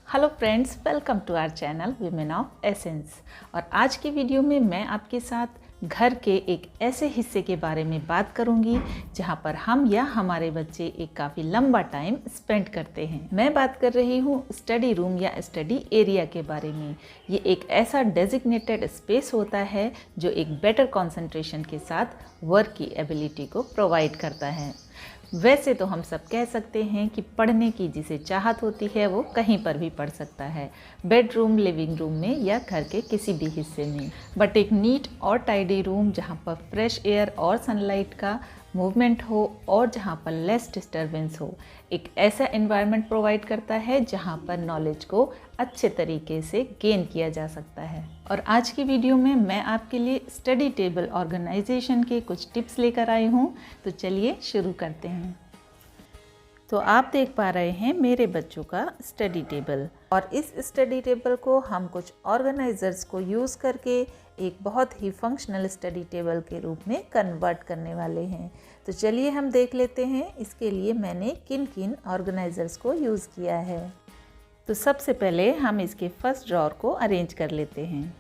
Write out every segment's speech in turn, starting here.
Hello friends, welcome to our channel women of essence. और आज की वीडियो में मैं आपके साथ घर के एक ऐसे हिस्से के बारे में बात करूंगी जहां पर हम या हमारे बच्चे एक काफ़ी लंबा टाइम स्पेंड करते हैं। मैं बात कर रही हूं स्टडी रूम या स्टडी एरिया के बारे में। ये एक ऐसा डेजिग्नेटेड स्पेस होता है जो एक बेटर कंसंट्रेशन के साथ वर्क की एबिलिटी को प्रोवाइड करता है। वैसे तो हम सब कह सकते हैं कि पढ़ने की जिसे चाहत होती है वो कहीं पर भी पढ़ सकता है, बेडरूम, लिविंग रूम में या घर के किसी भी हिस्से में। बट एक नीट और टाइडी रूम जहाँ पर फ्रेश एयर और सनलाइट का मूवमेंट हो और जहाँ पर लेस डिस्टरबेंस हो, एक ऐसा एनवायरनमेंट प्रोवाइड करता है जहाँ पर नॉलेज को अच्छे तरीके से गेन किया जा सकता है। और आज की वीडियो में मैं आपके लिए स्टडी टेबल ऑर्गेनाइजेशन के कुछ टिप्स लेकर आई हूँ। तो चलिए शुरू करते हैं। तो आप देख पा रहे हैं मेरे बच्चों का स्टडी टेबल, और इस स्टडी टेबल को हम कुछ ऑर्गेनाइजर्स को यूज़ करके एक बहुत ही फंक्शनल स्टडी टेबल के रूप में कन्वर्ट करने वाले हैं। तो चलिए हम देख लेते हैं इसके लिए मैंने किन किन ऑर्गेनाइजर्स को यूज़ किया है। तो सबसे पहले हम इसके फर्स्ट ड्रॉर को अरेंज कर लेते हैं।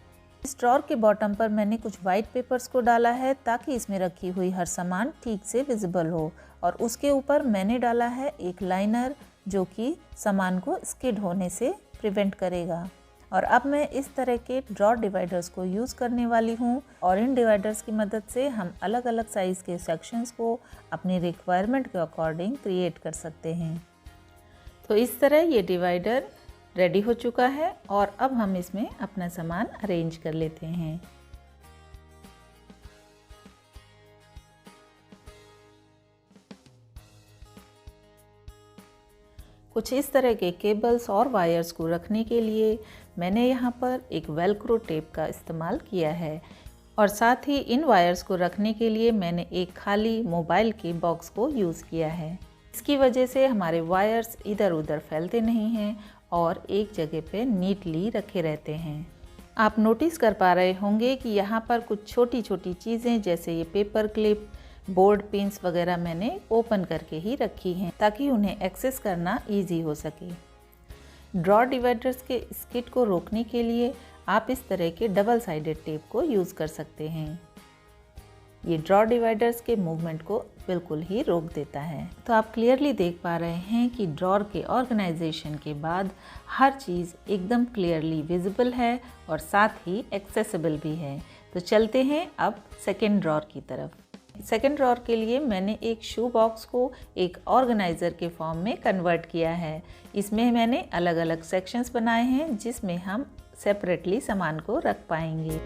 इस ड्रॉर के बॉटम पर मैंने कुछ वाइट पेपर्स को डाला है ताकि इसमें रखी हुई हर सामान ठीक से विजिबल हो, और उसके ऊपर मैंने डाला है एक लाइनर जो कि सामान को स्किड होने से प्रिवेंट करेगा। और अब मैं इस तरह के ड्रॉर डिवाइडर्स को यूज़ करने वाली हूँ, और इन डिवाइडर्स की मदद से हम अलग अलग साइज़ के सेक्शंस को अपनी रिक्वायरमेंट के अकॉर्डिंग क्रिएट कर सकते हैं। तो इस तरह ये डिवाइडर रेडी हो चुका है, और अब हम इसमें अपना सामान अरेंज कर लेते हैं। कुछ इस तरह के केबल्स और वायर्स को रखने के लिए मैंने यहाँ पर एक वेलक्रो टेप का इस्तेमाल किया है, और साथ ही इन वायर्स को रखने के लिए मैंने एक खाली मोबाइल के बॉक्स को यूज़ किया है। इसकी वजह से हमारे वायर्स इधर उधर फैलते नहीं हैं और एक जगह पे नीटली रखे रहते हैं। आप नोटिस कर पा रहे होंगे कि यहाँ पर कुछ छोटी छोटी चीज़ें जैसे ये पेपर क्लिप, बोर्ड पिन्स वगैरह मैंने ओपन करके ही रखी हैं ताकि उन्हें एक्सेस करना इजी हो सके। ड्रॉर डिवाइडर्स के स्किड को रोकने के लिए आप इस तरह के डबल साइडेड टेप को यूज़ कर सकते हैं। ये ड्रॉर डिवाइडर्स के मूवमेंट को बिल्कुल ही रोक देता है। तो आप क्लियरली देख पा रहे हैं कि ड्रॉर के ऑर्गेनाइजेशन के बाद हर चीज़ एकदम क्लियरली विजिबल है और साथ ही एक्सेसिबल भी है। तो चलते हैं अब सेकेंड ड्रॉर की तरफ। सेकेंड ड्रॉर के लिए मैंने एक शू बॉक्स को एक ऑर्गेनाइज़र के फॉर्म में कन्वर्ट किया है। इसमें मैंने अलग अलग सेक्शंस बनाए हैं जिसमें हम सेपरेटली सामान को रख पाएंगे।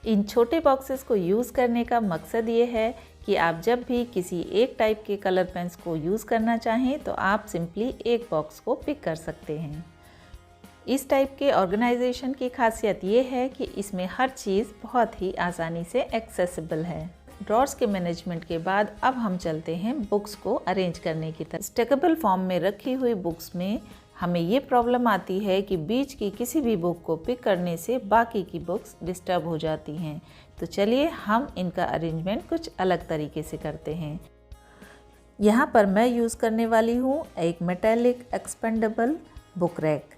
इन छोटे बॉक्सेस को यूज़ करने का मकसद ये है कि आप जब भी किसी एक टाइप के कलर पेन्स को यूज़ करना चाहें तो आप सिंपली एक बॉक्स को पिक कर सकते हैं। इस टाइप के ऑर्गेनाइजेशन की खासियत ये है कि इसमें हर चीज़ बहुत ही आसानी से एक्सेसिबल है। ड्रॉर्स के मैनेजमेंट के बाद अब हम चलते हैं बुक्स को अरेंज करने की तरफ। स्टेकेबल फॉर्म में रखी हुई बुक्स में हमें ये प्रॉब्लम आती है कि बीच की किसी भी बुक को पिक करने से बाकी की बुक्स डिस्टर्ब हो जाती हैं। तो चलिए हम इनका अरेंजमेंट कुछ अलग तरीके से करते हैं। यहाँ पर मैं यूज़ करने वाली हूँ एक मेटेलिक एक्सपेंडेबल बुक रैक,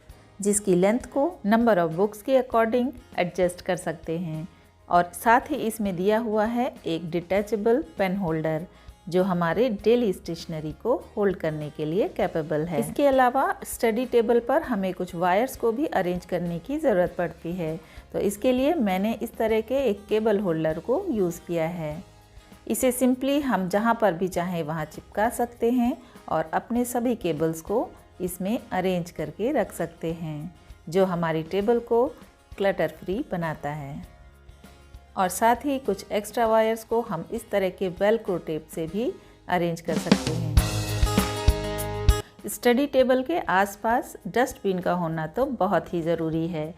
जिसकी लेंथ को नंबर ऑफ बुक्स के अकॉर्डिंग एडजस्ट कर सकते हैं, और साथ ही इसमें दिया हुआ है एक डिटैचेबल पेन होल्डर जो हमारे डेली स्टेशनरी को होल्ड करने के लिए कैपेबल है। इसके अलावा स्टडी टेबल पर हमें कुछ वायर्स को भी अरेंज करने की ज़रूरत पड़ती है। तो इसके लिए मैंने इस तरह के एक केबल होल्डर को यूज़ किया है। इसे सिंपली हम जहाँ पर भी चाहें वहाँ चिपका सकते हैं और अपने सभी केबल्स को इसमें अरेंज करके रख सकते हैं, जो हमारी टेबल को क्लटर फ्री बनाता है। और साथ ही कुछ एक्स्ट्रा वायर्स को हम इस तरह के वेलक्रो टेप से भी अरेंज कर सकते हैं। स्टडी टेबल के आसपास डस्टबिन का होना तो बहुत ही ज़रूरी है।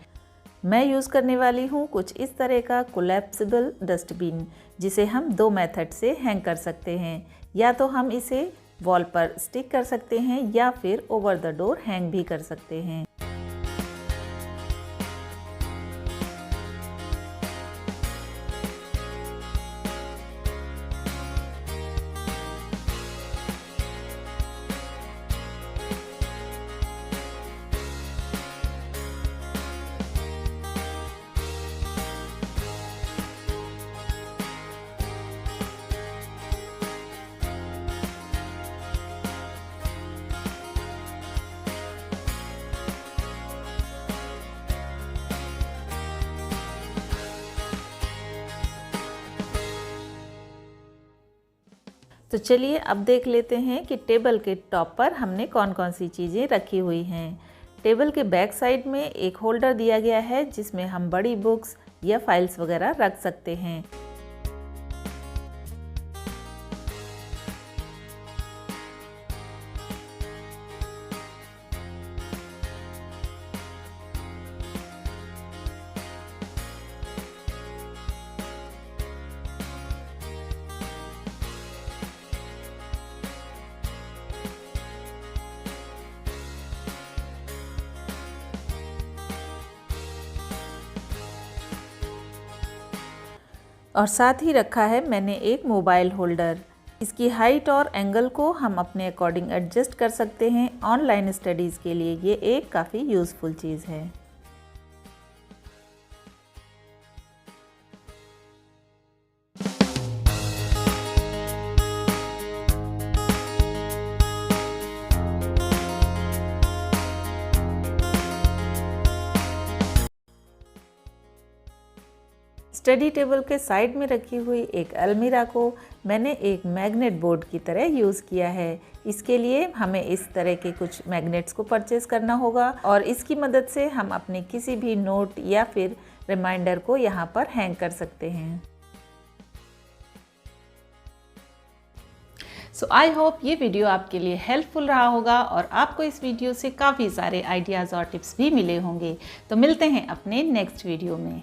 मैं यूज़ करने वाली हूँ कुछ इस तरह का कोलैप्सिबल डस्टबिन, जिसे हम 2 मेथड से हैंग कर सकते हैं। या तो हम इसे वॉल पर स्टिक कर सकते हैं या फिर ओवर द डोर हैंग भी कर सकते हैं। तो चलिए अब देख लेते हैं कि टेबल के टॉप पर हमने कौन कौन सी चीज़ें रखी हुई हैं। टेबल के बैक साइड में एक होल्डर दिया गया है जिसमें हम बड़ी बुक्स या फाइल्स वगैरह रख सकते हैं। और साथ ही रखा है मैंने एक मोबाइल होल्डर। इसकी हाइट और एंगल को हम अपने अकॉर्डिंग एडजस्ट कर सकते हैं। ऑनलाइन स्टडीज़ के लिए ये एक काफ़ी यूज़फुल चीज़ है। स्टडी टेबल के साइड में रखी हुई एक अलमीरा को मैंने एक मैग्नेट बोर्ड की तरह यूज़ किया है। इसके लिए हमें इस तरह के कुछ मैग्नेट्स को परचेज़ करना होगा और इसकी मदद से हम अपने किसी भी नोट या फिर रिमाइंडर को यहाँ पर हैंग कर सकते हैं। सो आई होप ये वीडियो आपके लिए हेल्पफुल रहा होगा और आपको इस वीडियो से काफ़ी सारे आइडियाज़ और टिप्स भी मिले होंगे। तो मिलते हैं अपने नेक्स्ट वीडियो में।